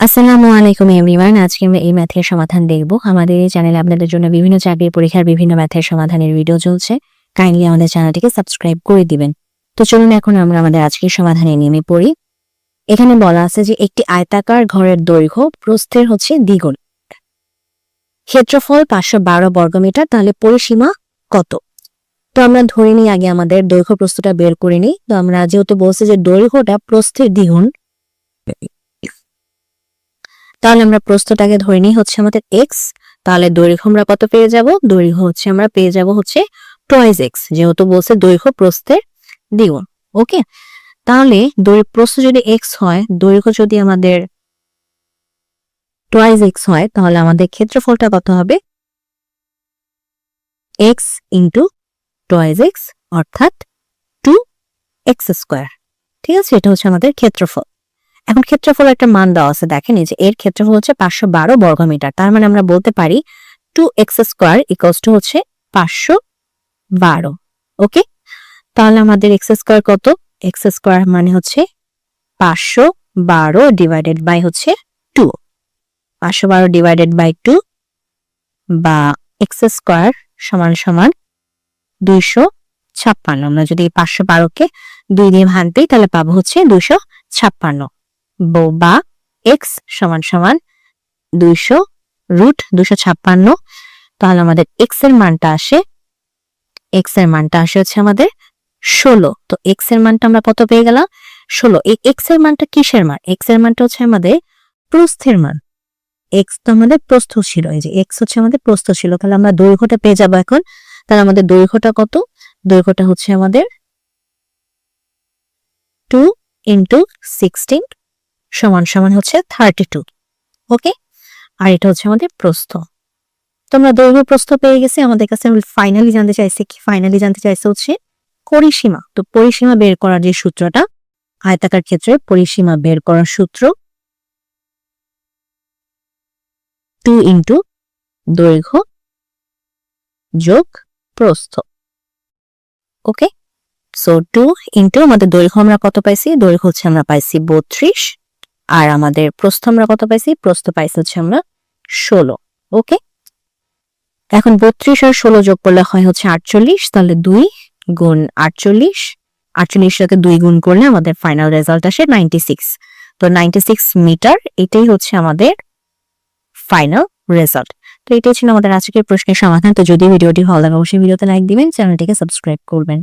আসসালামু আলাইকুম এভরিওয়ান। আজকে আমরা এই ম্যাথের সমাধান দেখব। আমাদের এই চ্যানেলে আপনাদের জন্য বিভিন্ন চাকরির পরীক্ষার বিভিন্ন ম্যাথের সমাধানের ভিডিও চলছে। কাইন্ডলি আমাদের চ্যানেলটিকে সাবস্ক্রাইব করে দিবেন। তো চলুন এখন আমরা আমাদের আজকের সমাধানে নেমে পড়ি। এখানে বলা আছে যে একটি আয়তাকার ঘরের দৈর্ঘ্য প্রস্থের হচ্ছে দ্বিগুণ, ক্ষেত্রফল 512 বর্গমিটার, তাহলে পরিসীমা কত? তো আমরা ধরে নিই আগে আমাদের দৈর্ঘ্য প্রস্থটা বের করে নিই। তো আমরা যেহেতু বলছি যে দৈর্ঘ্যটা প্রস্থের দ্বিগুণ, তাহলে আমরা প্রস্থটাকে ধরে নিই হচ্ছে আমাদের এক্স। তাহলে দৈর্ঘ্য আমরা কত পেয়ে যাব? দৈর্ঘ্য হচ্ছে আমরা পেয়ে যাব হচ্ছে টয়েস এক্স, যেহেতু বলছে দৈর্ঘ্য প্রস্থের দ্বিগুণ। ওকে, তাহলে প্রস্থ যদি এক্স হয়, দৈর্ঘ্য যদি আমাদের টয়েস এক্স হয়, তাহলে আমাদের ক্ষেত্রফলটা কত হবে? এক্স ইন্টু টয়েস এক্স, অর্থাৎ 2x²। ঠিক আছে, এটা হচ্ছে আমাদের ক্ষেত্রফল। এখন ক্ষেত্রফল একটা মান দেওয়া আছে, দেখেন এই যে এর ক্ষেত্রফল হচ্ছে 512 বর্গমিটার। তার মানে আমরা বলতে পারি 2x² = হচ্ছে 512। ওকে, তাহলে আমাদের x² কত? x² মানে হচ্ছে 512 ডিভাইডেড বাই হচ্ছে 2, 512 ডিভাইডেড বাই 2 বা x² সমান সমান 256। আমরা যদি 512 কে 2 দিয়ে ভাগ দিই তাহলে পাবো হচ্ছে 256, বা x সমান সমান 200√256। তাহলে আমাদের x এর মানটা আসে হচ্ছে আমাদের 16। তো x এর মানটা আমরা কত পেয়ে গেলাম? 16। এই x এর মানটা কিসের মান? x এর মানটা হচ্ছে আমাদের প্রস্থের মান। x তো আমাদের প্রস্থ ছিল, এই যে x হচ্ছে আমাদের প্রস্থ ছিল। তাহলে আমরা দৈর্ঘ্যটা পেয়ে যাবো এখন। তাহলে আমাদের দৈর্ঘ্যটা কত? দৈর্ঘ্যটা হচ্ছে আমাদের 2 × 16 সমান সমান হচ্ছে 32। ওকে, আর এটা হচ্ছে আমাদের প্রস্থ। তোমরা দৈর্ঘ্য প্রস্থ পেয়ে গেছে। আমাদের কাছে ফাইনালি জানতে চাইছে হচ্ছে পরিসীমা। তো পরিসীমা বের করার যে সূত্রটা, আয়তাকার ক্ষেত্রে পরিসীমা বের করার সূত্র 2 × দৈর্ঘ্য যোগ প্রস্থ। ওকে, সো 2 × আমাদের দৈর্ঘ্য আমরা কত পাইছি? দৈর্ঘ্য হচ্ছে আমরা পাইছি 32, আর আমাদের প্রস্থ আমরা কত পাইছি? প্রস্থ পাইছি হচ্ছে আমরা 16। ওকে, এখন 32 আর 16 যোগ করলে হয় হচ্ছে 48। তাহলে 2 গুণ 48, 48 সাথে 2 গুণ করলে আমাদের ফাইনাল রেজাল্ট আসে 96। তো 96 মিটার, এটাই হচ্ছে আমাদের ফাইনাল রেজাল্ট। তো এটাই ছিল আমাদের আজকের প্রশ্নের সমাধান। তো যদি ভিডিওটি ভালো লাগে অবশ্যই ভিডিওতে লাইক দিবেন, চ্যানেলটিকে সাবস্ক্রাইব করবেন।